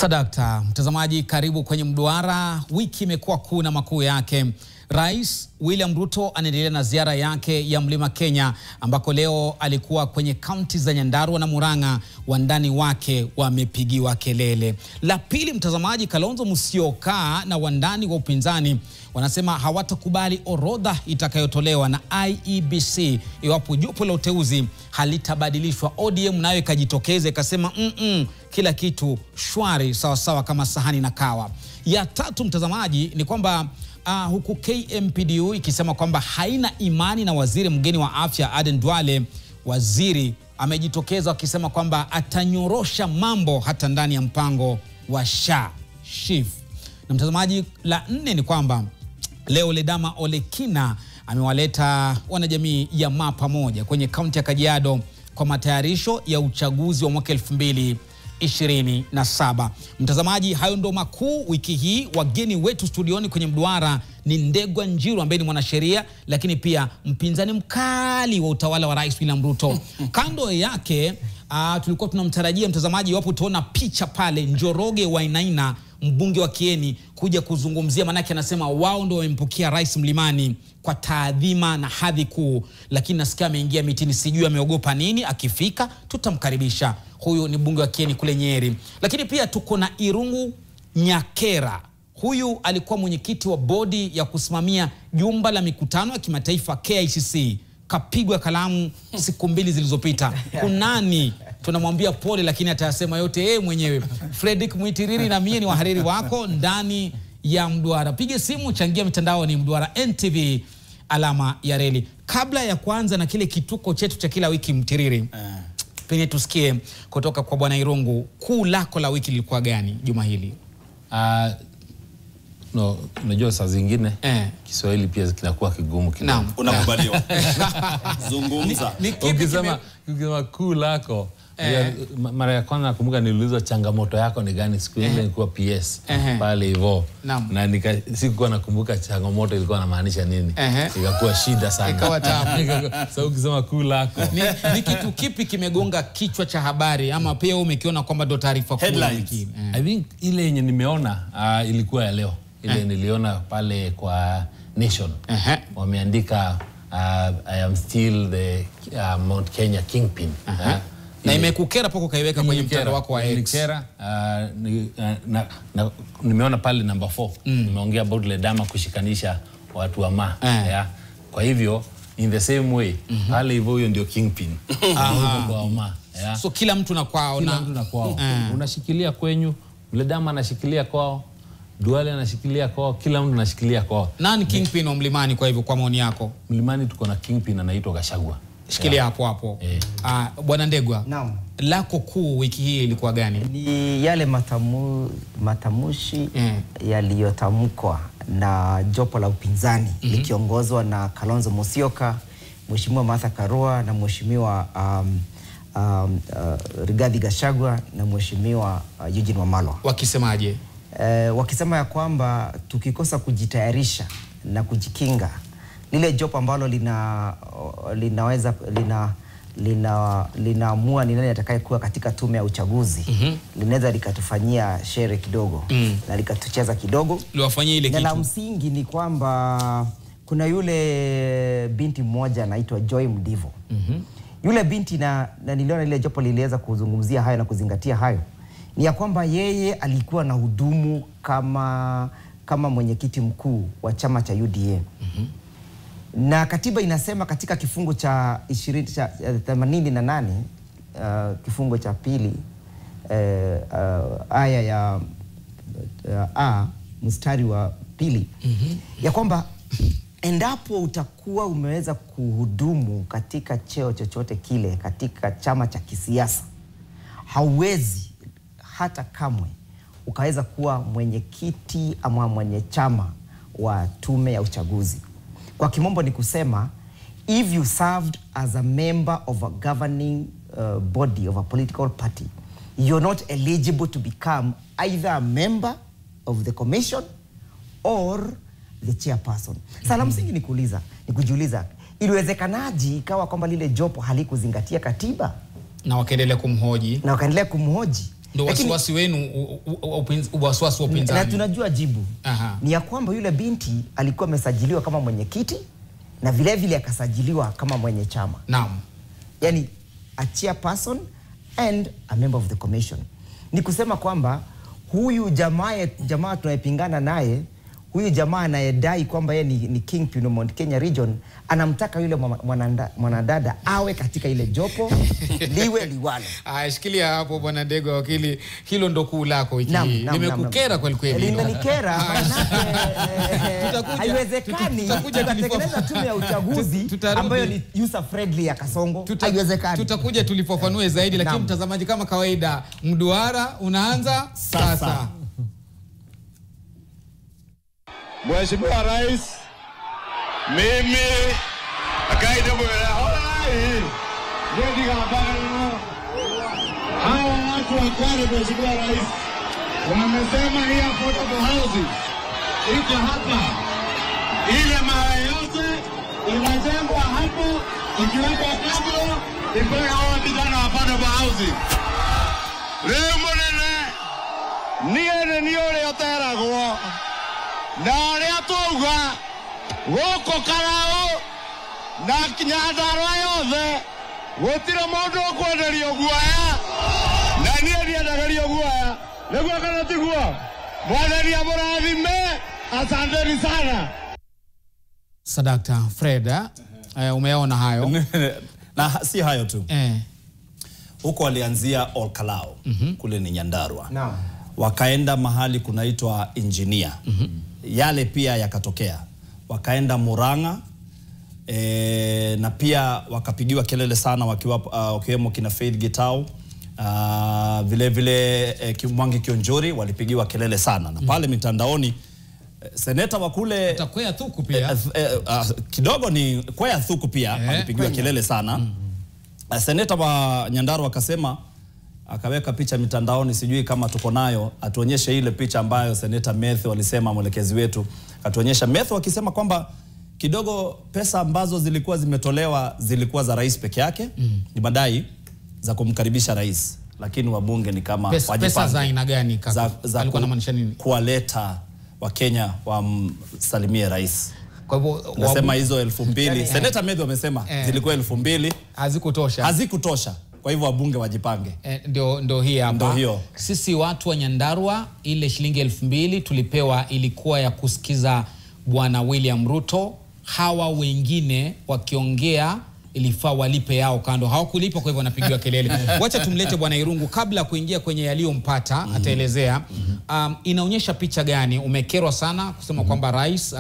Sadakta, mtazamaji, karibu kwenye mduara. Wiki imekuwa kuu na makuu yake. Rais William Ruto anaendelea na ziara yake ya Mlima Kenya, ambako leo alikuwa kwenye kaunti za Nyandarua na Murang'a. Wandani wake wamepigiwa kelele. La pili, mtazamaji, Kalonzo Musyoka na wandani wa upinzani wanasema hawatakubali orodha itakayotolewa na IEBC iwapo jopo la uteuzi halitabadilishwa. ODM nayo ikajitokeza ikasema kila kitu shwari sawa sawa kama sahani na kawa. Ya tatu, mtazamaji, ni kwamba huku KMPDU ikisema kwamba haina imani na waziri mgeni wa afya Aden Duale, waziri amejitokeza akisema kwamba atanyorosha mambo hata ndani ya mpango wa SHIF. Na mtazamaji, la nne ni kwamba leo Ledama Ole Kina amewaleta wanajamii ya Maa pamoja kwenye kaunti ya Kajiado kwa matayarisho ya uchaguzi wa mwaka 2027. Mtazamaji, hayo ndo makuu wiki hii. Wageni wetu studioni kwenye mduara ni Ndegwa Njiru ambaye ni mwanasheria lakini pia mpinzani mkali wa utawala wa Rais William Ruto. Kando yake tulikuwa tunamtarajia mtazamaji, iwapo utaona picha pale, Njoroge Wainaina, mbunge wa Kieni, kuja kuzungumzia, manake anasema wao ndio wamempokea rais mlimani kwa taadhima na hadhi kuu, lakini nasikia ameingia mitini, sijui ameogopa nini. Akifika tutamkaribisha. Huyu ni mbunge wa Kieni kule Nyeri. Lakini pia tuko na Irungu Nyakera. Huyu alikuwa mwenyekiti wa bodi ya kusimamia jumba la mikutano ya kimataifa KICC. Kapigwa kalamu siku 2 zilizopita. Kunani? Tunamwambia pole, lakini atayasema yote yeye mwenyewe. Fredrick Mwitiriri na mie ni wahariri wako ndani ya mduara. Pige simu, changia mitandao, ni mduara NTV alama ya reli. Kabla ya kuanza na kile kituko chetu cha kila wiki, Mtiriri, penye tusikie kutoka kwa Bwana Irungu, kuu lako la wiki lilikuwa gani juma hili? No, unajua saa zingine Kiswahili pia kinakuwa kigumu kidogo. Naam, unakubaliwa. Zungumza. Ukisema kuu lako, mara ya kwanza nakumbuka niliulizwa changamoto yako ni gani, siku ile nilikuwa PS pale hivyo. Na sikuwa nakumbuka changamoto ilikuwa inamaanisha nini. Ikakuwa shida sana. Ikawa tabu. Sasa ukisema kuu lako, ni kitu kipi kimegonga kichwa cha habari, ama pia umekiona kwamba ndo taarifa kuu wiki? I think ile yenye nimeona ilikuwa ya leo. Ile niliona pale kwa Nation. Wameandika I am still the Mount Kenya kingpin. Na imekukera poko kaiweka kwenye mtandao wako wa X. Nimeona pale number 4. Nimeongea about Ledama kushikanisha watu wa Maa. Kwa hivyo in the same way pale hivyo, huyo ndio kingpin kwa Maa. So kila mtu na kwao, kila mtu na kwao. Unashikilia kwenyu, Ledama anashikilia kwao, Duale anashikilia kwao, kila mtu anashikilia kwao. Nani kingpin wa Mlimani kwa hivyo kwa maoni yako? Mlimani tuko na kingpin anaitwa Gachagua. Shikilia hapo hapo. Bwana Ndegwa, naam, lako kuu wiki hii ilikuwa gani? Ni yale matamushi yaliyotamkwa na jopo la upinzani likiongozwa na Kalonzo Musyoka, Mheshimiwa Martha Karua na Mheshimiwa Rigathi Gachagua na Mheshimiwa Eugene Wamalwa. Wakisemaje? Wakisema ya kwamba tukikosa kujitayarisha na kujikinga, lile jopo ambalo linaamua ni nani atakayekuwa katika tume ya uchaguzi, linaweza likatufanyia shere kidogo na likatucheza kidogo. Liwafanyie ile kitu. Na msingi ni kwamba kuna yule binti mmoja anaitwa Joy Mdivo. Yule binti na niliona ile jopo liliweza kuzungumzia hayo na kuzingatia hayo, ni ya kwamba yeye alikuwa na hudumu kama mwenyekiti mkuu wa chama cha UDA. Na katiba inasema katika kifungu cha 88 kifungu cha pili aya ya mstari wa 2 ya kwamba endapo utakuwa umeweza kuhudumu katika cheo chochote kile katika chama cha kisiasa, hauwezi hata kamwe ukaweza kuwa mwenyekiti ama mwenyechama wa tume ya uchaguzi. Kwa kimombo ni kusema, if you served as a member of a governing body of a political party, you're not eligible to become either a member of the commission or the chairperson. Sasa msingi ni kujiuliza, iliwezekanaje ikawa kwamba lile jopo halikuzingatia katiba? Na wakaendelea kumhoji. Ndio wasiwasi wenu, wasiwasi wa upinzani. Na tunajua jibu. Ni ya kwamba yule binti alikuwa amesajiliwa kama mwenyekiti na vile vile akasajiliwa kama mwenye chama. Naam. Yani a chairperson and a member of the commission. Ni kusema kwamba huyu jamaa tunayepingana naye, huyu jamaa anayedai kwamba yeye ni kingpin wa Mount Kenya region, anamtaka yule mwanadada awe katika ile jopo liwe liwalo. Shikilia hapo bwana Ndegwa wakili, hilo ndo kuu lako wiki hii. Nimekukera kweli kweli. Limenikera haiwezekani tutatengeneza tume ya uchaguzi ambayo ni user friendly ya Kasongo. Haiwezekani. Tutakuja tulifafanue zaidi, lakini mtazamaji, kama kawaida, mduara unaanza sasa. Mheshimiwa Rais, mimi akaida mwela horai ndio gabana hawa watu wa Kwale. Mheshimiwa Rais, wamesema hii affordable housing iko hapa, ile mawe yote inajengwa hapo, ikiwekwa kabla ipewe hawa vijana wa affordable housing. Leo mwenene niye ni ole oteragwo na ria tuga goko karao na Nyandarua yothe gutire mundu ukwenderio guaya na nie ndienderio guaya niguo kana tiguo. Mwathani amurathime, asanteni sana. Sadakta Fred, umeona hayo? Na si hayo tu. Huko walianzia Olkalao, kule ni Nyandarua. Naam. Wakaenda mahali kunaitwa Engineer. Yale pia yakatokea. Wakaenda Murang'a, na pia wakapigiwa kelele sana wakiwemo kina Faith Gitau, vile vile Mwangi Kionjori walipigiwa kelele sana. Na pale mitandaoni seneta wa kule Kwea Thuku pia kidogo ni Kwea Thuku pia walipigiwa kelele sana. Seneta wa Nyandarua akasema, akaweka picha mitandaoni, sijui kama tuko nayo, atuonyeshe ile picha ambayo Seneta Methu walisema, mwelekezi wetu atuonyesha Methu akisema kwamba kidogo pesa ambazo zilikuwa zimetolewa zilikuwa za rais peke yake, ni madai za kumkaribisha rais, lakini wabunge ni kama pesa za aina gani kaka? Alikuwa anamaanisha nini? Kuwaleta Wakenya wamsalimie rais. Kwa hivyo nasema hizo 2000 Seneta Methu amesema zilikuwa 2000 hazikutosha. Kwa hivyo wabunge wajipange. Ndio hii hapa. Ndio hiyo. Sisi watu wa Nyandarua ile shilingi 2000 tulipewa ilikuwa ya kusikiza Bwana William Ruto. Hawa wengine wakiongea ilifaa walipe yao kando. Hawakulipa, kwa hivyo wanapigiwa kelele. Wacha tumlete Bwana Irungu kabla kuingia kwenye yaliyompata, ataelezea. Inaonyesha picha gani? Umekerwa sana kusema kwamba rais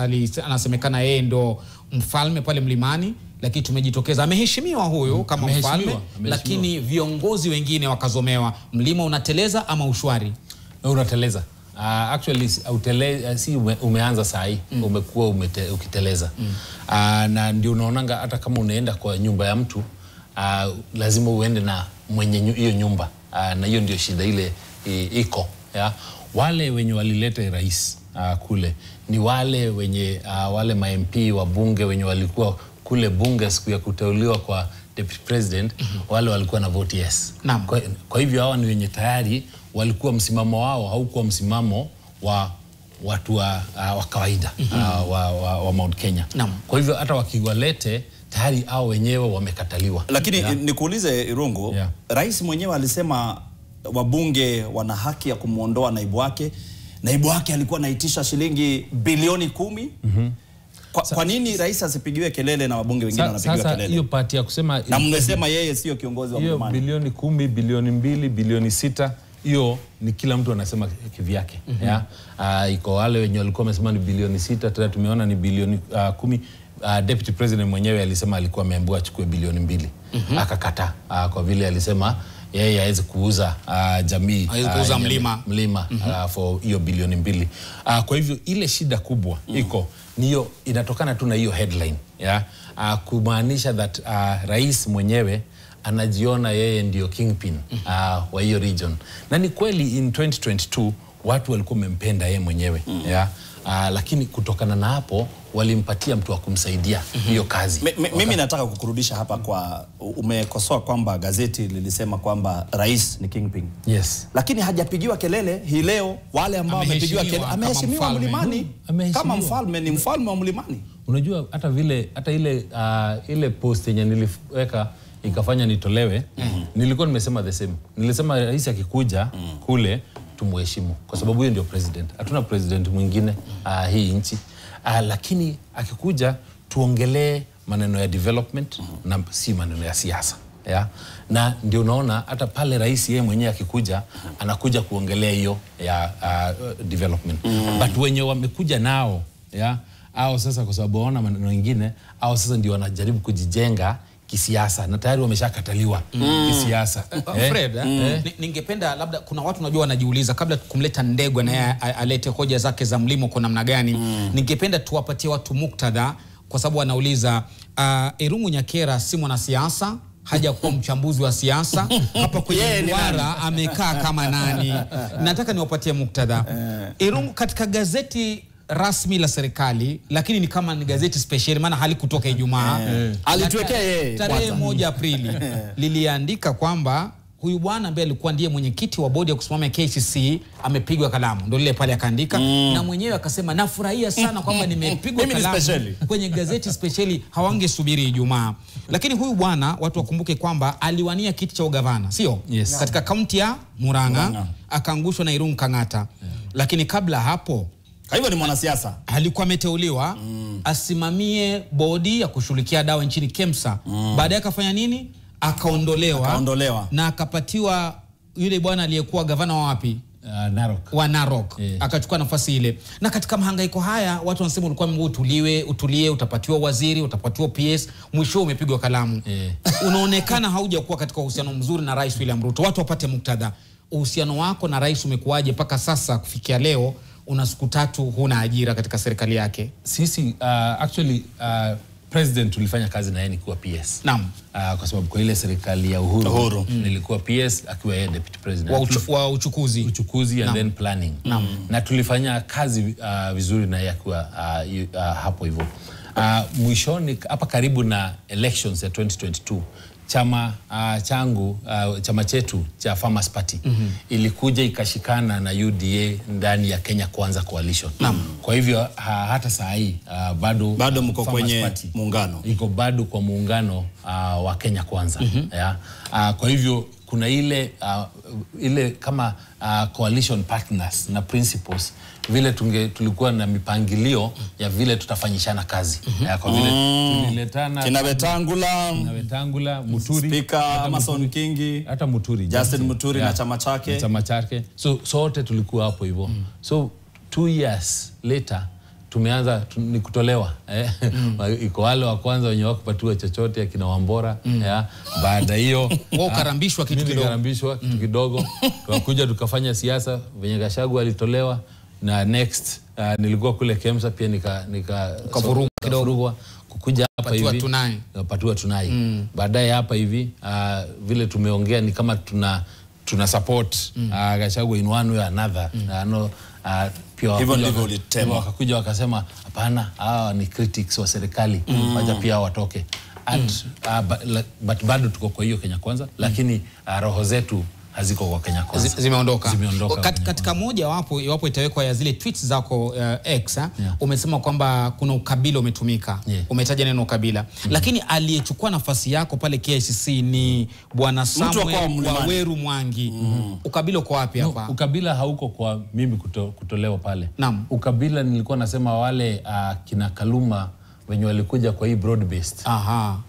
anasemekana yeye ndo mfalme pale mlimani, lakini tumejitokeza ameheshimiwa huyu kama mfalme, lakini viongozi wengine wakazomewa. Mlima unateleza ama ushwari? Unateleza. Actually si umeanza saa hii, umekuwa ukiteleza. Na ndio unaonanga hata kama unaenda kwa nyumba ya mtu, lazima uende na mwenye hiyo nyumba, na hiyo ndio shida ile iko. Wale wenye walileta rais kule ni wale wenye wale ma-MP wa bunge wenye walikuwa kule bunge siku ya kuteuliwa kwa deputy president, wale walikuwa na vote yes. Kwa hivyo hawa ni wenye tayari walikuwa msimamo wao haukuwa msimamo wa watu wa kawaida wa Mount Kenya. Kwa hivyo hata wakiwalete tayari hao wenyewe wamekataliwa. Lakini nikuulize Irungu, rais mwenyewe alisema wabunge wana haki ya kumuondoa naibu wake. Naibu wake alikuwa anaitisha shilingi bilioni 10. Kwa nini rais asipigiwe kelele na wabunge wengine wanapigiwa kelele? Sasa hiyo party ya kusema, na mmesema yeye sio kiongozi wa mlimani. Hiyo bilioni 10, bilioni 2, bilioni 6, hiyo ni kila mtu anasema kivyake. Iko wale wenye walikuwa wamesema ni bilioni 6, tena tumeona ni bilioni 10. Deputy president mwenyewe alisema alikuwa ameambiwa achukue bilioni 2. Akakataa kwa vile alisema yeye hawezi kuuza jamii, hawezi kuuza mlima for hiyo bilioni 2. Kwa hivyo ile shida kubwa iko niyo inatokana tu na hiyo headline, kumaanisha that rais mwenyewe anajiona yeye ndio kingpin wa hiyo region. Na ni kweli in 2022 watu walikuwa wamempenda yeye mwenyewe, lakini kutokana na hapo walimpatia mtu wa kumsaidia hiyo kazi. Mimi nataka kukurudisha hapa kwa umekosoa kwamba gazeti lilisema kwamba rais ni kingpin. Yes. Lakini hajapigiwa kelele hii leo. Wale ambao wamepigiwa kelele, ameheshimiwa mlimani kama mfalme, ni mfalme wa mlimani. Unajua hata ile post yenye niliweka ikafanya nitolewe, nilikuwa nimesema the same. Nilisema rais akikuja kule tumheshimu kwa sababu yeye ndio president. Hatuna president mwingine hii nchi. Lakini akikuja tuongelee maneno ya development na si maneno ya siasa. Yeah. Na ndio unaona hata pale rais yeye mwenyewe akikuja anakuja kuongelea hiyo ya development. But wenye wamekuja nao, yeah, au sasa kwa sababu waona maneno mengine, au sasa ndio wanajaribu kujijenga kisiasa na tayari wameshakataliwa kisiasa. Fred, ningependa labda kuna watu unajua wanajiuliza kabla kumleta Ndegwa na yeye alete hoja zake za mlimo kwa namna gani, ningependa tuwapatie watu muktadha kwa sababu wanauliza Irungu Nyakera si mwanasiasa, haja kuwa mchambuzi wa siasa, hapa kwenye duara amekaa kama nani. Nataka niwapatie muktadha. Irungu katika gazeti rasmi la serikali, lakini ni kama ni gazeti special maana halikutoka Ijumaa. Alituwekea yeye tarehe 1 Aprili liliandika kwamba huyu bwana ambaye alikuwa ndiye mwenyekiti wa bodi ya kusimamia KCC amepigwa kalamu. Ndio lile pale akaandika na mwenyewe akasema nafurahia sana kwamba nimepigwa kalamu kwenye gazeti speciali, hawangesubiri Ijumaa. Lakini huyu bwana watu wakumbuke kwamba aliwania kiti cha ugavana, sio? Yes. Katika kaunti ya Murang'a akaangushwa na Irungu Kang'ata. Lakini kabla hapo hivyo ni mwanasiasa. Alikuwa ameteuliwa asimamie bodi ya kushughulikia dawa nchini KEMSA. Baadaye akafanya nini? Akaondolewa na akapatiwa yule bwana aliyekuwa gavana wa wapi? Narok. Akachukua nafasi ile. Na katika mahangaiko haya watu wanasema ulikuwa utulie, utapatiwa waziri, utapatiwa PS, mwisho umepigwa kalamu. Unaonekana haujakuwa katika uhusiano mzuri na Rais William Ruto. Watu wapate muktadha. Uhusiano wako na rais umekuaje mpaka sasa kufikia leo una siku 3 huna ajira katika serikali yake? Sisi president tulifanya kazi na yeye nikiwa PS. Naam. Kwa sababu kwa ile serikali ya Uhuru nilikuwa PS akiwa yeye deputy president wa uchukuzi and then planning. Na tulifanya kazi vizuri na yeye akiwa hapo hivyo. Mwishoni hapa karibu na elections ya 2022 chama chetu cha Farmers Party ilikuja ikashikana na UDA ndani ya Kenya Kwanza Coalition. Kwa hivyo hata saa hii bado mko kwenye muungano. Iko bado kwa muungano wa Kenya Kwanza. Kwa hivyo kuna ile kama coalition partners na principles vile tulikuwa na mipangilio ya vile tutafanyishana kazi. Kwa vile tuliletana kina Wetangula, Muturi, Speaker Amason Kingi, hata Muturi, Justin Muturi na chama chake. So sote tulikuwa hapo hivyo. So 2 years later tumeanza ni kutolewa. Iko wale wa kwanza wenye wakupatiwa chochote akina Wambora. Baada hiyo wao karambishwa kitu kidogo. Tukakuja tukafanya siasa, venye Gachagua alitolewa na next nilikuwa kule KEMSA pia nikavuruga kidogo kukuja hapa hivi napatiwa tunai. Baadaye hapa hivi vile tumeongea ni kama tuna support Gachagua in one way or another. Pia hivyo ndivyo ulitema. Wakakuja wakasema hapana, hawa ni critics wa serikali, wacha pia watoke. But bado tuko kwa hiyo Kenya Kwanza, lakini roho zetu haziko kwa Kenya Kwanza. Zimeondoka. Katika moja wapo itawekwa ya zile tweets zako X, umesema kwamba kuna ukabila umetumika. Umetaja neno ukabila. Lakini aliyechukua nafasi yako pale KICC ni Bwana Samuel Waweru Mwangi. Ukabila uko wapi hapa? Ukabila hauko kwa mimi kutolewa pale. Ukabila nilikuwa nasema wale kina Kaluma wenye walikuja kwa hii broad based.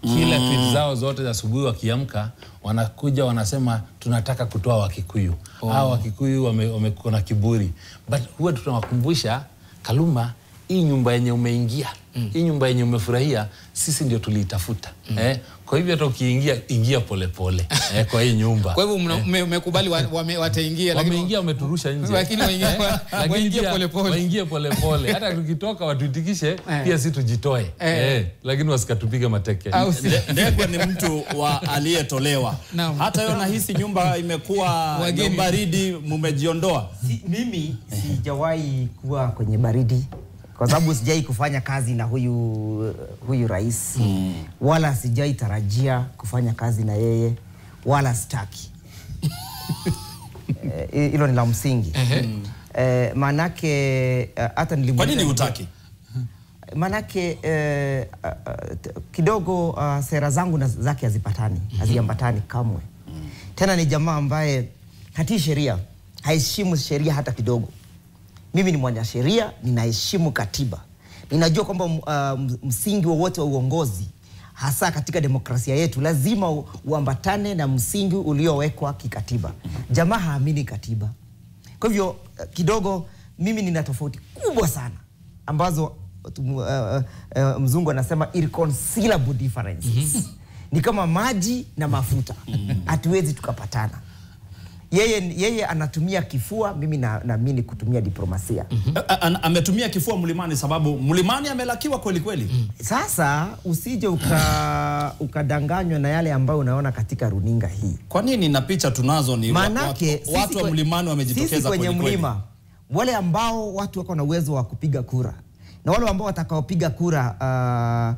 Kila tweet zao zote za asubuhi wakiamka wanakuja wanasema tunataka kutoa Wakikuyu. Hao Wakikuyu wamekuwa na kiburi. But huwa tunawakumbusha Kaluma, hii nyumba yenye umeingia, hii nyumba yenye umefurahia, sisi ndio tuliitafuta. Kwa hivyo hata ukiingia polepole kwa hii nyumba. Kwa hivyo umekubali wataingia, lakini wameingia wameturusha nje. Lakini waingie polepole. Hata tukitoka watuitikishe pia sisi tujitoe. Lakini wasikatupige mateke. Ndegwa ni mtu aliyetolewa. Hata yeye anahisi nyumba imekuwa baridi, mmejiondoa. Mimi sijawahi kuwa kwenye baridi. kwa sababu sijai kufanya kazi na huyu rais, wala sijai tarajia kufanya kazi na yeye, wala staki. Hilo ni la msingi. Manake hata Kwa nini hutaki? Manake kidogo sera zangu na zake hazipatani, haziambatani kamwe. Tena ni jamaa ambaye hatii sheria, haheshimu sheria hata kidogo. Mimi ni mwanasheria, ninaheshimu katiba. Ninajua kwamba msingi wowote wa uongozi, hasa katika demokrasia yetu, lazima uambatane na msingi uliowekwa kikatiba. Jamaa haamini katiba. Kwa hivyo kidogo mimi nina tofauti kubwa sana ambazo mzungu anasema irreconcilable differences. Ni kama maji na mafuta. Hatuwezi tukapatana. Yeye anatumia kifua, mimi naamini kutumia diplomasia. Ametumia kifua Mlimani sababu Mlimani amelakiwa kweli kweli. Sasa usije ukadanganywa na yale ambayo unaona katika runinga hii. Kwa nini? Na picha tunazo ni watu wa Mlimani wamejitokeza kwenye mlima. Wale ambao watu wako na uwezo wa kupiga kura, na wale ambao watakaopiga kura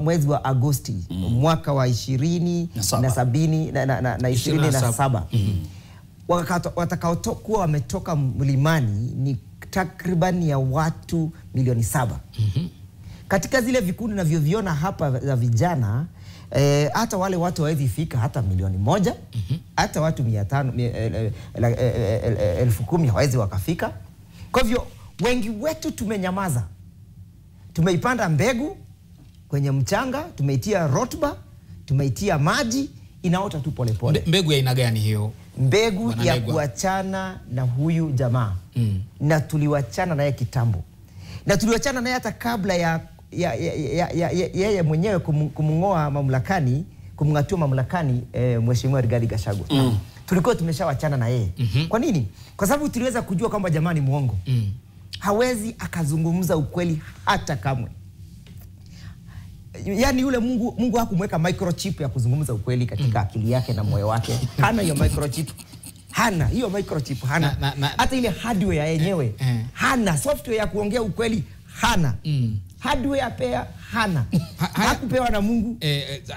mwezi wa Agosti mwaka wa 2027 watakaokuwa wametoka Mlimani ni takriban ya watu milioni 7. Katika zile vikundi navyoviona hapa za vijana, hata wale watu hawezi fika hata milioni 1, hata watu 10,000 hawezi wakafika. Kwa hivyo wengi wetu tumenyamaza. Tumeipanda mbegu kwenye mchanga, tumeitia rotuba, tumeitia maji, inaota tu pole pole. Mbegu ya aina gani hiyo? Mbegu ya kuachana na huyu jamaa. Na tuliwachana naye kitambo. Na tuliwachana naye hata kabla ya yeye mwenyewe kumngoa mamlakani, kumngatua mamlakani Mheshimiwa Rigathi Gachagua. Tulikuwa tumeshawachana na yeye. Kwa nini? Kwa sababu tuliweza kujua kwamba jamaa ni muongo. Hawezi akazungumza ukweli hata kamwe. Yaani yule Mungu hakumweka microchip ya kuzungumza ukweli katika akili yake na moyo wake. Hana hiyo microchip. Hana hiyo microchip, hana. Hata ile hardware yenyewe hana. Software ya kuongea ukweli hana. Hardware pia hana. Hakupewa na Mungu.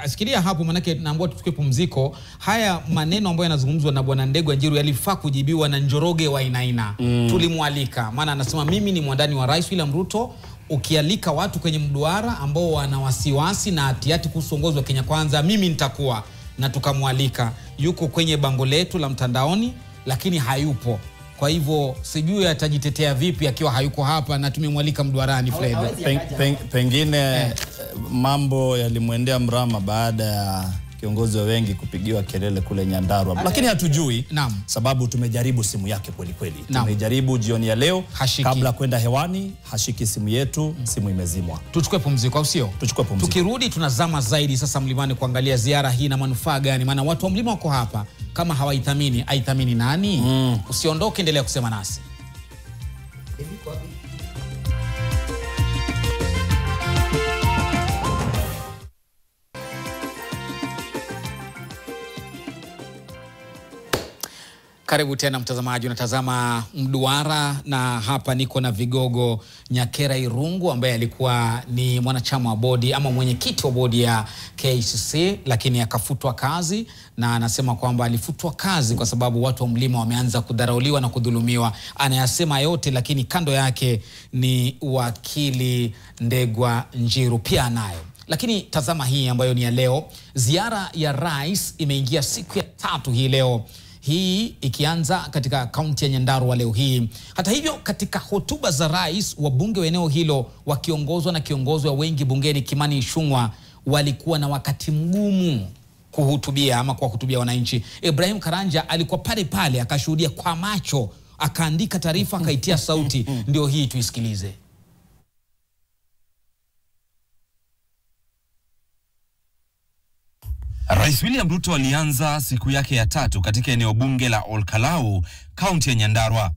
Sikilia hapo, manake naambiwa tuchukue pumziko. Haya maneno ambayo yanazungumzwa na Bwana Ndegwa Njiru yalifaa kujibiwa na Njoroge wa Inaina. Tulimwalika. Maana anasema mimi ni mwandani wa Rais William Ruto. Ukialika watu kwenye mduara ambao wana wasiwasi na hatiyati kuhusu uongozi wa Kenya Kwanza, mimi nitakuwa, na tukamwalika. Yuko kwenye bango letu la mtandaoni lakini hayupo. Kwa hivyo sijui atajitetea vipi akiwa hayuko hapa na tumemwalika mduarani Fred. Pengine mambo yalimwendea mrama baada ya kiongozi wa wengi kupigiwa kelele kule Nyandarua. Lakini hatujui sababu tumejaribu simu yake kweli kweli. Tumejaribu jioni ya leo kabla kwenda hewani, hashiki simu yetu, simu imezimwa. Tuchukue pumziko au sio? Tuchukue pumziko. Tukirudi tunazama zaidi sasa Mlimani kuangalia ziara hii na manufaa gani, maana watu wa Mlima wako hapa. Kama hawaithamini, aithamini nani? Usiondoke, endelea kusema nasi. Karibu tena mtazamaji, unatazama mduara na hapa niko na Vigogo Nyakera Irungu ambaye alikuwa ni mwanachama wa bodi ama mwenyekiti wa bodi ya KICC lakini akafutwa kazi, na anasema kwamba alifutwa kazi kwa sababu watu wa Mlima wameanza kudharauliwa na kudhulumiwa. Anayasema yote, lakini kando yake ni wakili Ndegwa Njiru pia nayo. Lakini tazama hii ambayo ni ya leo. Ziara ya rais imeingia siku ya 3 hii leo. Hii ikianza katika kaunti ya Nyandarua leo hii. Hata hivyo, katika hotuba za rais, wabunge wa eneo hilo wakiongozwa na kiongozi wa wengi bungeni Kimani Ichung'wah walikuwa na wakati mgumu kuhutubia ama kuwahutubia wananchi. Ibrahim Karanja alikuwa pale pale akashuhudia kwa macho, akaandika taarifa, akaitia sauti. Ndio hii tuisikilize. Rais William Ruto alianza siku yake ya 3 katika eneo bunge la Olkalau, kaunti ya Nyandarua.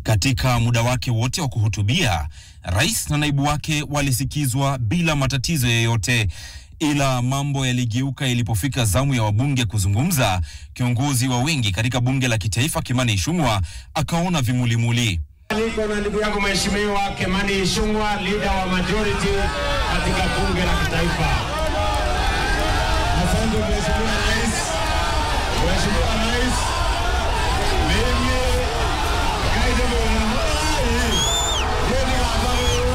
Katika muda wake wote wa kuhutubia, rais na naibu wake walisikizwa bila matatizo yoyote. Ila mambo yaligeuka ilipofika zamu ya wabunge kuzungumza. Kiongozi wa wengi katika bunge la kitaifa Kimani Ichung'wah akaona vimulimuli. Niko na ndugu yangu mheshimiwa Kimani Ichung'wah, leader wa majority katika bunge la kitaifa. Asante mheshimiwa rais. Mheshimiwa rais, mimi kaida mwana yeye ambao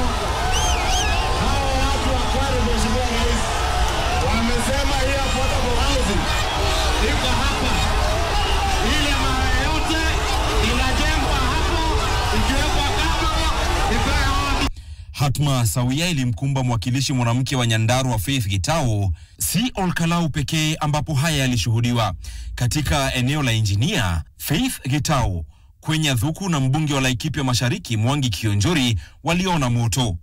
hao watu wa kwani mheshimiwa rais wamesema hii affordable housing iko hapa, ile mara yote inajengwa hapo ikiwekwa kama ipewa. Hatma sawia ilimkumba mwakilishi mwanamke wa Nyandarua Faith Gitau, si Olkalau pekee ambapo haya yalishuhudiwa. Katika eneo la Engineer, Faith Gitau, Kwenye Thuku na mbunge wa Laikipia Mashariki Mwangi Kionjori waliona moto.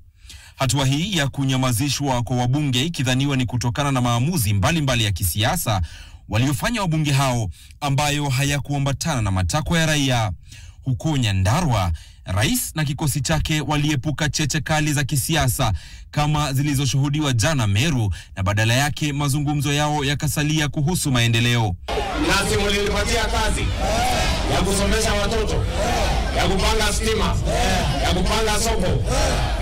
Hatua hii ya kunyamazishwa kwa wabunge ikidhaniwa ni kutokana na maamuzi mbalimbali ya kisiasa waliofanya wabunge hao ambayo hayakuambatana na matakwa ya raia. Huko Nyandarua, rais na kikosi chake waliepuka cheche kali za kisiasa kama zilizoshuhudiwa jana Meru, na badala yake mazungumzo yao yakasalia kuhusu maendeleo. Nasi mlinipatia kazi ya kusomesha watoto, ya kupanga stima, ya kupanga soko,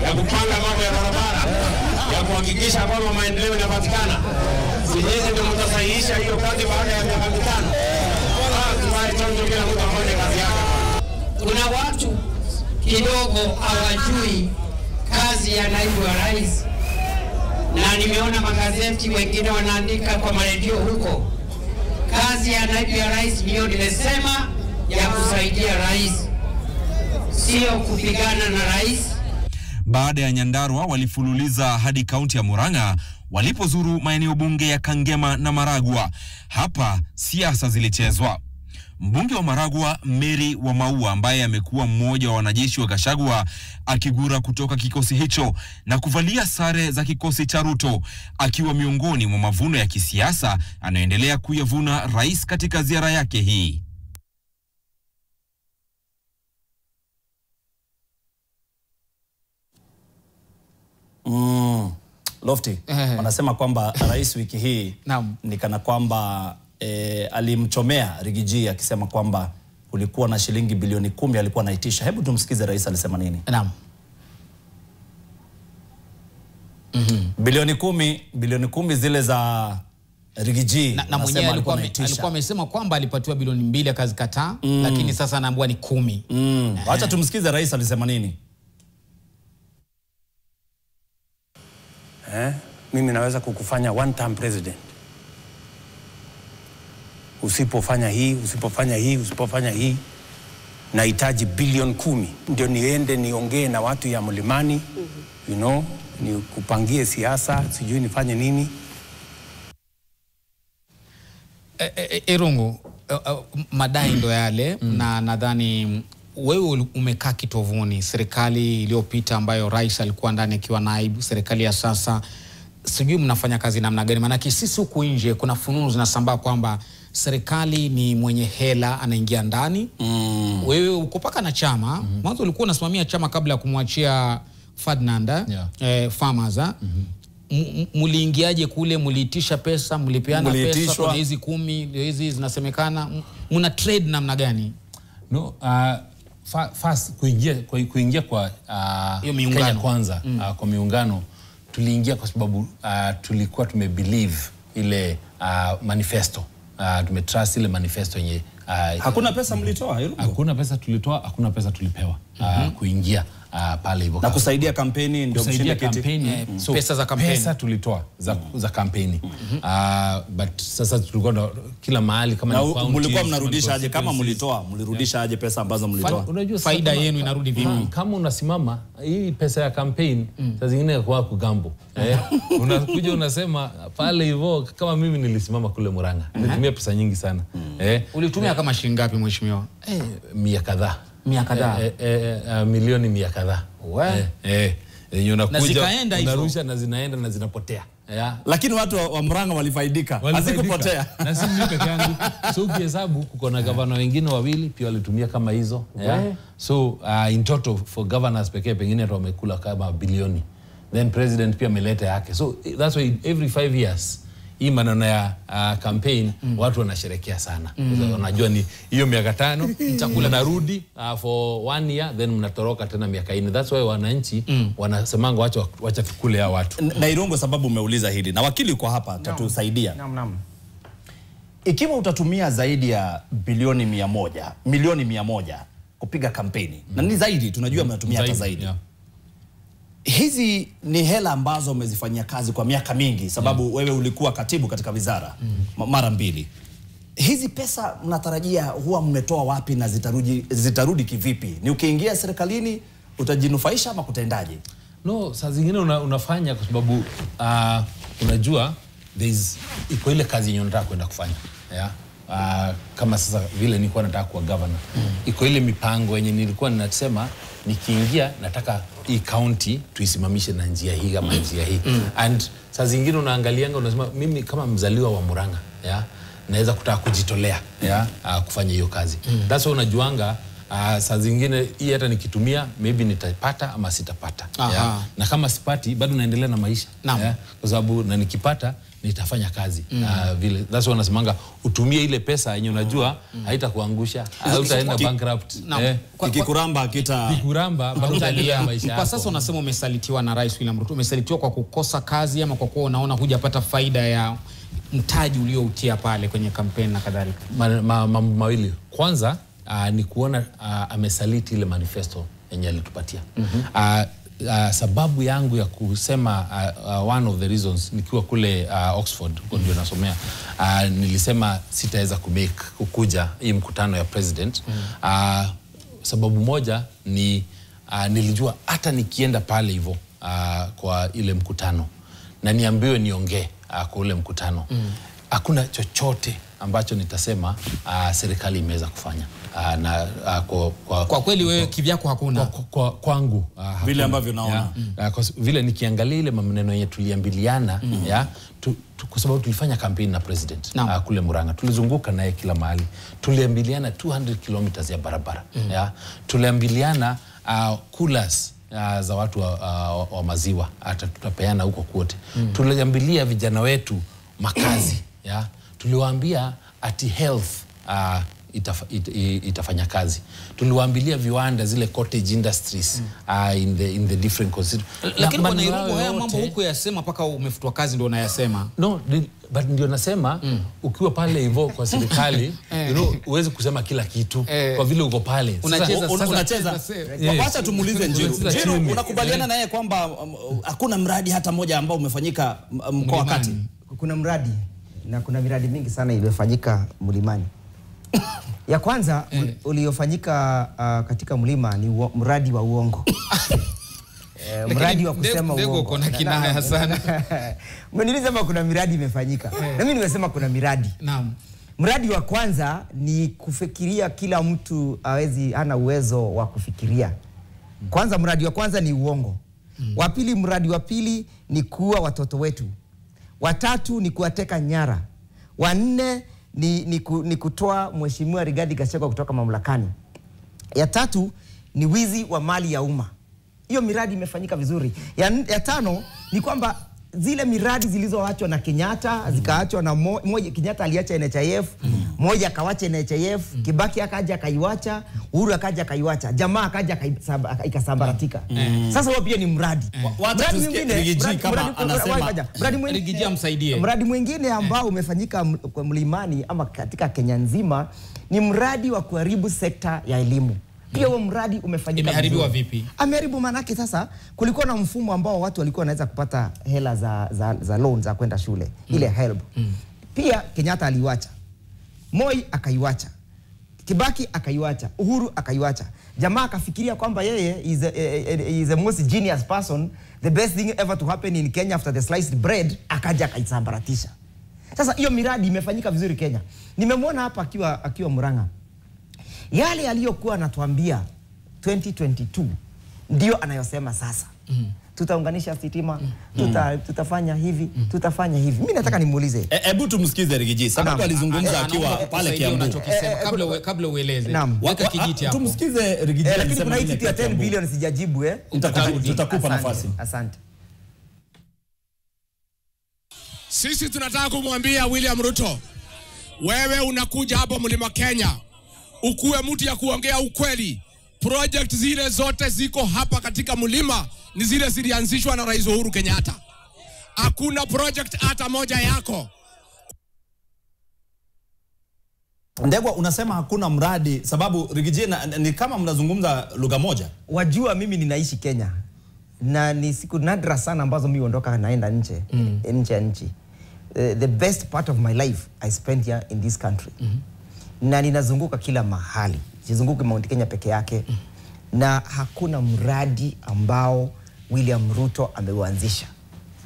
ya kupanga mambo ya barabara, ya kuhakikisha kwamba maendeleo yanapatikana. Sisi ndio mtasahihisha hiyo kazi baada ya miaka 5. Tunaitonjo kila mtu afanye kazi yake. Kuna watu kidogo hawajui kazi ya naibu wa rais, na nimeona magazeti wengine wanaandika kwa maredio huko. Kazi ya naibu ya rais ndio nimesema ya kusaidia rais, sio kupigana na rais. Baada ya Nyandarua walifululiza hadi kaunti ya Murang'a walipozuru maeneo bunge ya Kangema na Maragua. Hapa siasa zilichezwa. Mbunge wa Maragua Mary wa Maua, ambaye amekuwa mmoja wa wanajeshi wa Gachagua, akigura kutoka kikosi hicho na kuvalia sare za kikosi cha Ruto, akiwa miongoni mwa mavuno ya kisiasa anaendelea kuyavuna rais katika ziara yake hii. Lofty, wanasema kwamba rais wiki hii ni kana kwamba alimchomea Rigiji akisema kwamba kulikuwa na shilingi bilioni 10 alikuwa anaitisha. Hebu tumsikize rais alisema nini. Naam. Bilioni 10 zile za Rigiji na mwenyewe alikuwa amesema kwamba alipatiwa bilioni 2 akazikataa, lakini sasa anaambiwa ni 10. Acha tumsikize rais alisema nini. Mimi naweza kukufanya one term president. Usipofanya hii, usipofanya hii, usipofanya hii, nahitaji bilioni 10 ndio niende niongee na watu ya Mlimani, you know, ni kupangie siasa, sijui nifanye nini. Irungu, madai ndo yale, na nadhani wewe umekaa kitovuni. Serikali iliyopita ambayo rais alikuwa ndani akiwa naibu, serikali ya sasa, sijui mnafanya kazi namna gani? Maana sisi huku nje kuna fununu zinasambaa kwamba serikali ni mwenye hela anaingia ndani. Wewe uko paka na chama. Mwanzo ulikuwa unasimamia chama kabla ya kumwachia Ferdinand Farmers. Muliingiaje kule? Muliitisha pesa, mlipeana pesa? Kuna hizi 10 hizi zinasemekana, muna trade namna gani? No, first kuingia kwa Kenya Kwanza, kwa miungano tuliingia kwa sababu tulikuwa tumebelieve ile manifesto, tumetrust ile manifesto yenye hakuna pesa mlitoa. Hakuna pesa tulitoa, hakuna pesa tulipewa kuingia pale hivyo na kusaidia kampeni, ndio kusaidia kampeni. So pesa za kampeni, pesa tulitoa za kampeni. But sasa tulikuwa kila mahali kama ni county, mlikuwa mnarudisha aje? Kama mlitoa, mlirudisha aje pesa ambazo mlitoa? Unajua faida yenu inarudi vipi? Kama unasimama hii pesa ya kampeni, saa zingine kwa kugambo unakuja unasema pale hivyo. Kama mimi nilisimama kule Murang'a, nilitumia pesa nyingi sana. Ulitumia kama shilingi ngapi mheshimiwa? Mia kadhaa. Milioni 100 kadhaa. Unakuja unarusha na zinaenda na zinapotea. Lakini watu wa Murang'a walifaidika, hazikupotea. Na si mimi peke yangu. So ukihesabu kuko na gavana wengine 2 pia walitumia kama hizo. So in total for governors pekee pengine wamekula kama bilioni. Then president pia ameleta yake. So that's why every 5 years hii maneno ya campaign watu wanasherekea sana. Unajua ni hiyo miaka 5 chakula narudi for 1 year then mnatoroka tena miaka 4. That's why wananchi wanasemanga wacha tukule ya watu. Na Irungu, sababu umeuliza hili na wakili uko hapa tatusaidia. Naam. Ikiwa utatumia zaidi ya milioni 100 kupiga kampeni na ni zaidi, tunajua mnatumia hata zaidi. Hizi ni hela ambazo umezifanyia kazi kwa miaka mingi, sababu wewe ulikuwa katibu katika wizara mara 2. Hizi pesa mnatarajia huwa mmetoa wapi na zitarudi kivipi? Ni ukiingia serikalini utajinufaisha ama kutendaje? No, saa zingine unafanya kwa sababu unajua iko ile kazi yenye unataka kwenda kufanya. Kama sasa vile nilikuwa nataka kuwa governor. Iko ile mipango yenye nilikuwa ninasema nikiingia nataka hii county tuisimamishe na njia hii kama njia hii. And saa zingine unaangalianga unasema mimi kama mzaliwa wa Murang'a, naweza kutaka kujitolea kufanya hiyo kazi. That's why unajuanga saa zingine hii hata nikitumia maybe nitapata ama sitapata. Na kama sipati bado naendelea na maisha. Kwa sababu na nikipata nitafanya kazi. Vile that's why wanasemanga utumie ile pesa yenye unajua haitakuangusha, hautaenda bankrupt. Kikuramba bado utaendelea maisha yako. Kwa sasa unasema umesalitiwa na Rais William Ruto. Umesalitiwa kwa kukosa kazi ama kwa kuwa unaona hujapata faida ya mtaji ulioutia pale kwenye kampeni na kadhalika? Mambo mawili. Kwanza ni kuona amesaliti ile manifesto yenye alitupatia. Sababu yangu ya kusema one of the reasons nikiwa kule Oxford ndio nasomea, nilisema sitaweza kukuja hii mkutano ya president. Sababu moja ni nilijua hata nikienda pale hivyo kwa ile mkutano na niambiwe niongee kwa ule mkutano, hakuna chochote ambacho nitasema serikali imeweza kufanya. Kwa kweli wewe kivyako hakuna? Kwangu vile ambavyo naona. Kwa vile nikiangalia ile maneno yenye tuliambiliana kwa sababu tulifanya kampeni na president kule Murang'a, tulizunguka naye kila mahali, tuliambiliana 200 kilometers ya barabara. Tuliambiliana coolers za watu wa maziwa hata tutapeana huko kote. Tuliambilia vijana wetu makazi. Tuliwaambia ati health itafanya kazi. Tuliwaambilia viwanda zile cottage industries in the different constituencies. Lakini kwa Nairobi haya mambo huko yasema paka umefutwa kazi ndio unayasema. No, but ndio nasema ukiwa pale hivyo kwa serikali uweze kusema kila kitu kwa vile uko pale. Unacheza. Wacha tumuulize Njiru, unakubaliana naye kwamba hakuna mradi hata moja ambao umefanyika mkoa wa Kati? Kuna mradi na kuna miradi mingi sana iliyofanyika Mlimani. Ya kwanza uliofanyika katika Mlima ni mradi wa uongo. Mradi wa kusema uongo. Uko na kinaya sana. Mweniliza kama kuna miradi imefanyika. Na mimi nimesema kuna miradi. Naam. Mradi wa kwanza ni kufikiria kila mtu hana uwezo wa kufikiria. Kwanza mradi wa kwanza ni uongo. Wa pili, mradi wa pili ni kuua watoto wetu. Wa tatu ni kuwateka nyara. Wa nne ni kutoa Mheshimiwa Rigathi Gachagua kutoka mamlakani. Ya tatu ni wizi wa mali ya umma. Hiyo miradi imefanyika vizuri. Ya tano ni kwamba zile miradi zilizoachwa na Kenyatta zikaachwa na moja. Kenyatta aliacha NHIF, moja akawacha NHIF, Kibaki akaja akaiwacha, Uhuru akaja akaiwacha, Jamaa akaja ikasambaratika. Sasa huo pia ni mradi. Mradi mwingine kama anasema Rigiji amsaidie. Mradi mwingine ambao umefanyika kwa Mlimani ama katika Kenya nzima ni mradi wa kuharibu sekta ya elimu. Pia huo mradi umefanyika. Imeharibiwa vipi? Ameharibu manake sasa kulikuwa na mfumo ambao watu walikuwa wanaweza kupata hela za loan za kwenda shule. Ile HELB. Pia Kenyatta aliwacha. Moi akaiwacha. Kibaki akaiwacha. Uhuru akaiwacha. Jamaa akafikiria kwamba yeye is the most genius person, the best thing ever to happen in Kenya after the sliced bread, akaja akaisambaratisha. Sasa hiyo miradi imefanyika vizuri Kenya. Nimemwona hapa akiwa Murang'a. Yale aliyokuwa anatuambia 2022 ndio anayosema sasa. Tutaunganisha sitima, tutafanya hivi, tutafanya hivi. Mimi nataka nimuulize. Hebu tumsikize Rigiji. Sababu alizungumza akiwa pale Kiambu. Kabla ueleze. Weka kijiti hapo. Tumsikize Rigiji. Lakini kuna hii kitu ya 10 billion sijajibu Tutakupa nafasi. Asante. Sisi tunataka kumwambia William Ruto, wewe unakuja hapa Mlima Kenya, ukuwe mtu ya kuongea ukweli. Project zile zote ziko hapa katika mlima ni zile zilianzishwa na Rais Uhuru Kenyatta. Hakuna project hata moja yako. Ndegwa, unasema hakuna mradi sababu Rigiji ni kama mnazungumza lugha moja. Wajua mimi ninaishi Kenya na ni siku nadra sana ambazo mimi ondoka naenda nje ya nchi. The best part of my life I spent here in this country. Na ninazunguka kila mahali. Sizunguki Mount Kenya peke yake. Na hakuna mradi ambao William Ruto ameuanzisha.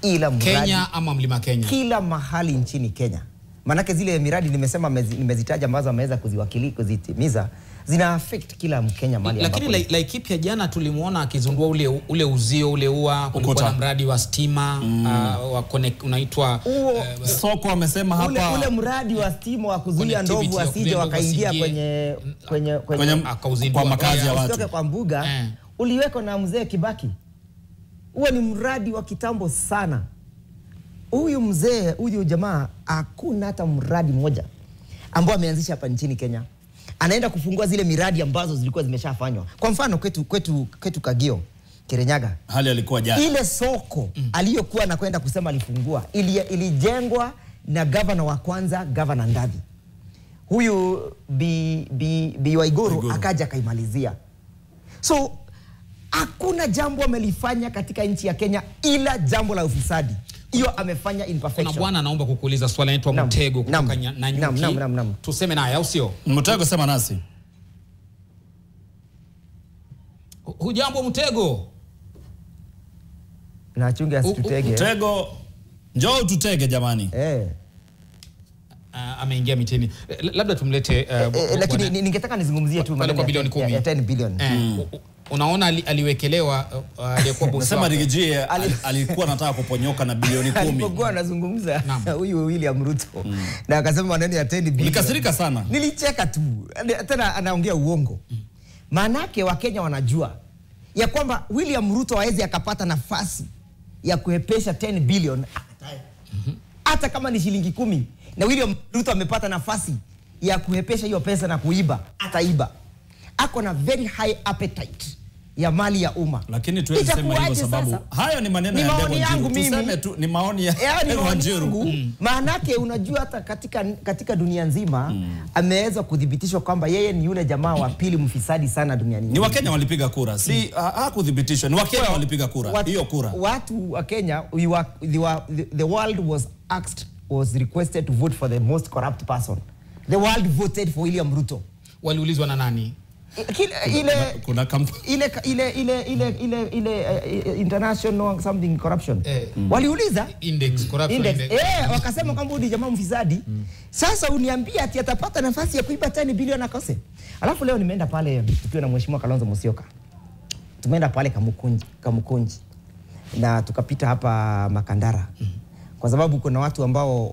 Ila mradi Kenya ama Mlima Kenya? Kila mahali nchini Kenya. Manake zile miradi nimesema nimezitaja ambazo ameweza kuzitimiza zina affect kila Mkenya mali ambapo. Lakini Laikipia jana tulimuona akizundua ule uzio ule ua kulikuwa na mradi wa stima wa connect unaitwa soko amesema hapa ule mradi wa stima wa kuzuia ndovu asije wakaingia kwenye kwa makazi ya watu. Usitoke kwa mbuga uliweko na mzee Kibaki. Huo ni mradi wa kitambo sana. Huyu jamaa hakuna hata mradi mmoja ambao ameanzisha hapa nchini Kenya. Anaenda kufungua zile miradi ambazo zilikuwa zimeshafanywa. Kwa mfano kwetu Kagio, Kirinyaga. Hali alikuwa jana. Ile soko aliyokuwa anakwenda kusema alifungua ilijengwa na governor wa kwanza, Governor Ndavi. Huyu Bi Waiguru akaja kaimalizia. So hakuna jambo amelifanya katika nchi ya Kenya ila jambo la ufisadi. Hiyo amefanya imperfection. Kuna bwana naomba kukuuliza swali anaitwa Mtego kutoka Nanyuki. Tuseme naye au sio? Mtego sema nasi. Hujambo Mtego? Na chunge asitutege. Mtego njoo tutege jamani. Ameingia mitini. Labda tumlete lakini ningetaka nizungumzie tu maneno ya bilioni 10. Ya 10 billion. Unaona aliwekelewa aliyekuwa bosi. Nasema Rigiji alikuwa anataka kuponyoka na bilioni 10. Alipokuwa anazungumza huyu William Ruto na akasema maneno ya 10 billion. Nikasirika sana. Nilicheka tu. Tena anaongea uongo. Maanake Wakenya wanajua ya kwamba William Ruto hawezi akapata nafasi ya kuhepesha 10 billion akatae. Hata kama ni shilingi 10 na William Ruto amepata nafasi ya kuhepesha hiyo pesa na kuiba, ataiba. Ako na very high appetite ya mali ya umma. Lakini tuwezi sema hivyo sababu hayo ni maneno ya Ndegwa Njiru. Tuseme tu ni maoni ya Ndegwa Njiru. Maanake unajua hata katika dunia nzima ameweza kudhibitishwa kwamba yeye ni yule jamaa wa pili mfisadi sana duniani. Ni Wakenya walipiga kura. Si hakudhibitishwa. Ni Wakenya walipiga kura. Hiyo kura. Watu wa Kenya the world was requested to vote for the most corrupt person. The world voted for William Ruto. Waliulizwa na nani? Ile international something corruption. Waliuliza index corruption index. Wakasema kwamba ni jamaa mfisadi. Sasa uniambia ati atapata nafasi ya kuiba 10 bilioni akose. Alafu leo nimeenda pale tukiwa na Mheshimiwa Kalonzo Musyoka. Tumeenda pale Kamukunji. Na tukapita hapa Makandara. Kwa sababu kuna watu ambao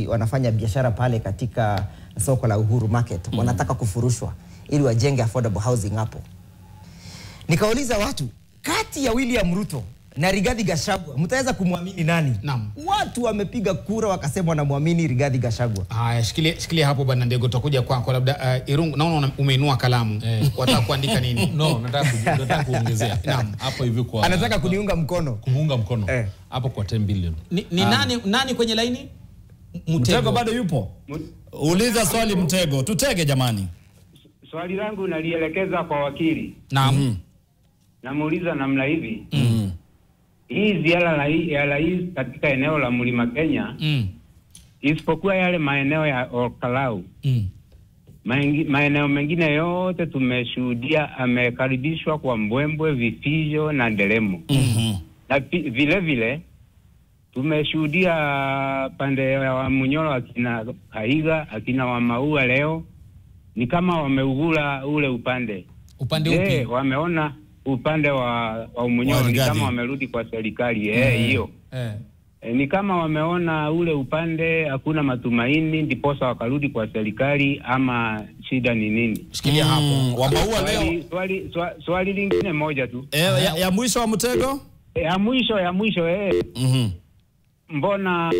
wanafanya biashara pale katika soko la Uhuru Market. Wanataka kufurushwa ili wajenge affordable housing hapo. Nikauliza watu, kati ya William Ruto na Rigathi Gachagua mtaweza kumwamini nani? Watu wamepiga kura wakasema wanamwamini Rigathi Gachagua. Haya, shikilia hapo bwana Ndego, tutakuja kwako labda Irungu. Naona umeinua kalamu. Wataka kuandika nini? No, nataka kuongezea. Naam, hapo hivi kwa anataka kuniunga mkono. Kumuunga mkono. Hapo kwa 10 billion. Ni nani kwenye laini? Mtego bado yupo? Uliza swali Mtego. Tutege jamani. Swali langu nalielekeza kwa wakili. Naam. Namuuliza namna hivi. Hii ziara ya rais katika eneo la Mlima Kenya, isipokuwa yale maeneo ya Olkalau, maeneo mengine yote tumeshuhudia amekaribishwa kwa mbwembwe, vifijo na nderemo. Na vile vile tumeshuhudia pande ya Munyoro akina Kaiga, akina Wamaua leo ni kama wameugula ule upande upi? Wameona upande wa Munyoro ni kama wamerudi kwa serikali hiyo. Ni kama wameona ule upande hakuna matumaini ndiposa wakarudi kwa serikali, ama shida ni nini? Shikilia hapo. Wamaua leo. Swali lingine moja tu. Ya mwisho wa Mtego? Ya mwisho. mbona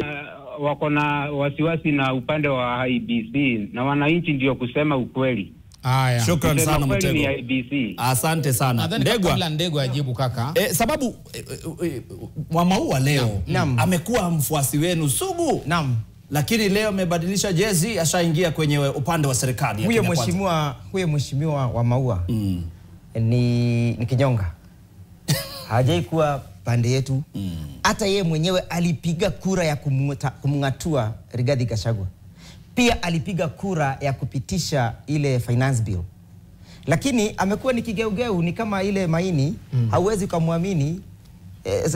wako na wasiwasi na upande wa IEBC na wananchi ndio kusema ukweli. Haya. Shukrani sana Mtego. Ni IEBC. Asante sana. Ndegwa. Kabla Ndegwa ajibu kaka. Sababu Wamaua leo amekuwa mfuasi wenu sugu. Naam. Lakini leo amebadilisha jezi, ashaingia kwenye upande wa serikali. Huyo mheshimiwa Wamaua ni kinyonga. Hajai kuwa pande yetu. Hata yeye mwenyewe alipiga kura ya kumngatua Rigathi Gachagua. Pia alipiga kura ya kupitisha ile finance bill. Lakini amekuwa ni kigeugeu, ni kama ile maini, hauwezi kumwamini.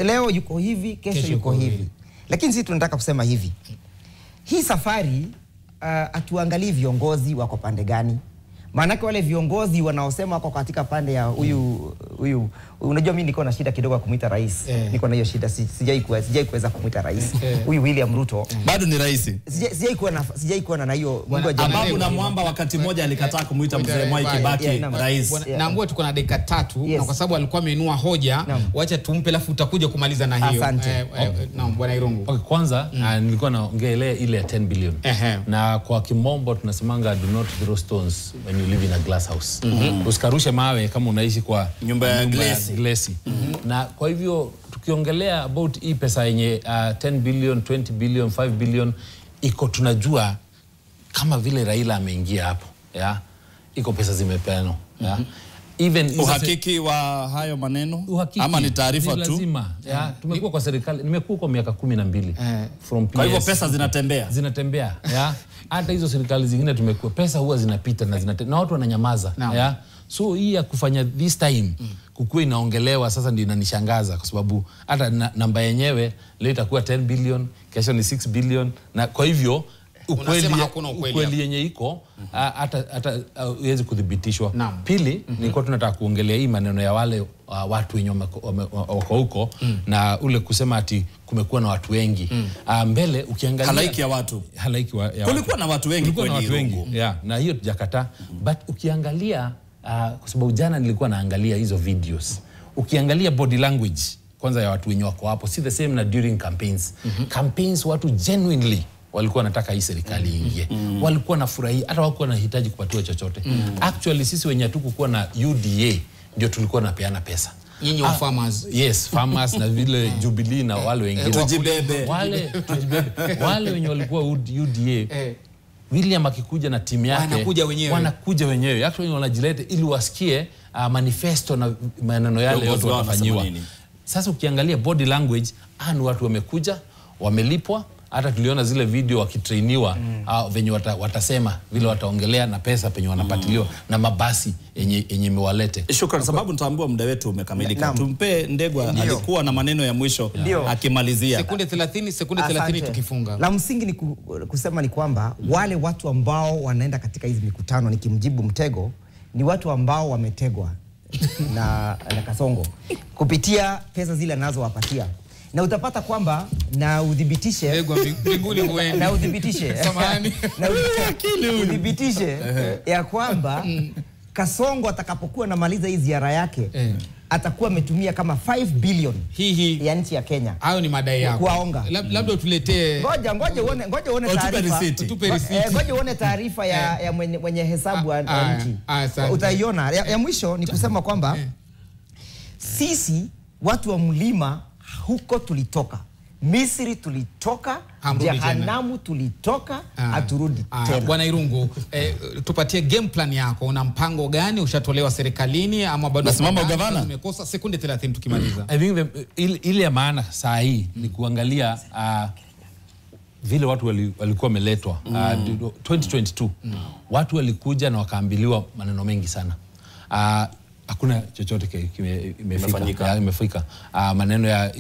Leo yuko hivi, kesho yuko hivi. Lakini sisi tunataka kusema hivi. Hii safari atuangalie viongozi wako pande gani. Maanake wale viongozi wanaosema wako katika pande ya huyu unajua mimi niko na shida kidogo kumuita rais. Niko na hiyo shida, sijai kuweza kumuita rais. Huyu William Ruto bado ni rais. Sijai kuwa na hiyo Ababu na Mwamba wakati mmoja alikataa kumuita mzee Mwai Kibaki rais. Naambia tuko na dakika 3 na kwa sababu alikuwa ameinua hoja, wacha tumpe alafu utakuja kumaliza na hiyo. Naam Bwana Irungu. Okay, kwanza nilikuwa naongelea ile 10 billion. Na kwa kimombo tunasemanga do not throw stones when you live in a glass house. Usikarushe mawe kama unaishi kwa nyumba ya glasi. Na kwa hivyo tukiongelea about hii pesa yenye 10 billion, 20 billion, 5 billion iko tunajua kama vile Raila ameingia hapo, iko pesa zimepeanwa, even uhakiki wa hayo maneno ama ni taarifa tu? Lazima. Tumekuwa kwa serikali, nimekuwa kwa miaka 12 from PS. Kwa hivyo pesa zinatembea. Hata hizo serikali zingine tumekuwa pesa huwa zinapita na watu wananyamaza. So hii ya kufanya this time kukua inaongelewa sasa ndio inanishangaza kwa sababu hata namba yenyewe leo itakuwa 10 billion, kesho ni 6 billion na kwa hivyo ukweli yenye iko hata huwezi kudhibitishwa. Pili nilikuwa tunataka kuongelea hii maneno ya wale watu wenye wako huko na ule kusema ati kumekuwa na watu wengi. Mbele ukiangalia halaiki ya watu. Kulikuwa na watu wengi kweli. Na hiyo tujakata. But ukiangalia kwa sababu jana nilikuwa naangalia hizo videos. Ukiangalia body language kwanza ya watu wenye wako hapo si the same na during campaigns. Campaigns watu genuinely walikuwa wanataka hii serikali ingie. Walikuwa na furahi, hata hawakuwa wanahitaji kupatiwa chochote. Actually sisi wenye hatukuwa na UDA ndio tulikuwa napeana pesa. Nyinyi wa farmers. Yes, farmers na vile Jubilee na wale wengine. Tujibebe. Wale wenye walikuwa UDA. William akikuja na timu yake wanakuja wenyewe. Actually wanajileta ili wasikie manifesto na maneno yale yote watafanyiwa. Sasa ukiangalia body language, watu wamekuja, wamelipwa. Hata tuliona zile video wakitrainiwa venye watasema vile wataongelea na pesa penye wanapatiliwa na mabasi yenye mewalete. Shukrani sababu nitaambua muda wetu umekamilika. Tumpe Ndegwa alikuwa na maneno ya mwisho akimalizia. Sekunde 30 tukifunga. La msingi ni kusema ni kwamba wale watu ambao wanaenda katika hizi mikutano nikimjibu Mtego ni watu ambao wametegwa na Kasongo kupitia pesa zile anazowapatia. Na utapata kwamba na udhibitishe mbinguni huendi. Na udhibitishe samahani na udhibitishe ya kwamba Kasongo atakapokuwa namaliza hii ziara yake atakuwa ametumia kama 5 billion ya nchi ya Kenya. Hayo ni madai yako. Kuwaonga. Labda utuletee. Ngoja uone taarifa. Tupe receipt. Ngoja uone taarifa ya mwenye hesabu ya nchi. Utaiona. Ya mwisho ni kusema kwamba sisi watu wa mlima huko tulitoka. Misri tulitoka, Jehanamu tulitoka, haturudi tena. Bwana Irungu, tupatie game plan yako. Una mpango gani? Ushatolewa serikalini ama bado nasimama ugavana? Tumekosa sekunde 30 tukimaliza. I think ile ya maana saa hii ni kuangalia vile watu walikuwa wameletwa 2022. Watu walikuja na wakaambiliwa maneno mengi sana. Hakuna chochote imefika. Maneno ya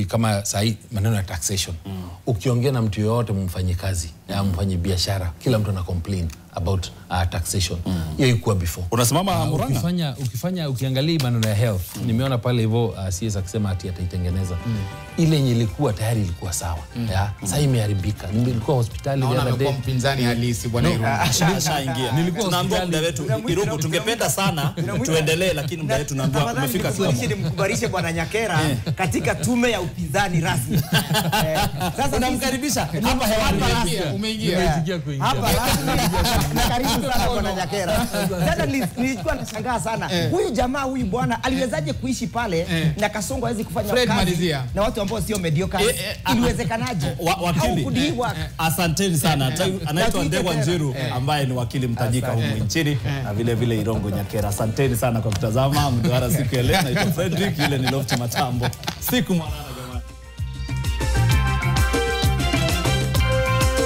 kama sahi maneno ya taxation. Ukiongea na mtu yoyote mfanye kazi, mfanye biashara, kila mtu ana complain. about taxation. Hiyo ilikuwa before. Unasimama Murang'a? Ukiangalia maneno ya health, nimeona pale hivyo CS akisema ati ataitengeneza. Ile yenye ilikuwa tayari ilikuwa sawa. Sasa imeharibika. Nilikuwa hospitali the other day. Mpinzani halisi bwana Irungu. Ashaingia. Tunaambia muda wetu Irungu, tungependa sana tuendelee, lakini muda wetu naambiwa umefika. Nimkubarishe bwana Nyakera katika tume ya upinzani rasmi. Sasa namkaribisha hapa hewani. Umeingia. Hapa rasmi. Na karibu sana bwana Nyakera. Sasa nilikuwa nashangaa sana. Huyu jamaa huyu bwana aliwezaje kuishi pale na Kasongo hawezi kufanya kazi na watu ambao sio mediocre? Iliwezekanaje? Wakili, asanteni sana. Anaitwa Ndegwa Njiru ambaye ni wakili mtajika humu nchini na vile vile Irungu Nyakera. Asanteni sana kwa kutazama Mduara siku ya leo. Naitwa Frederick, ile ni Lofty Matambo. Siku mwana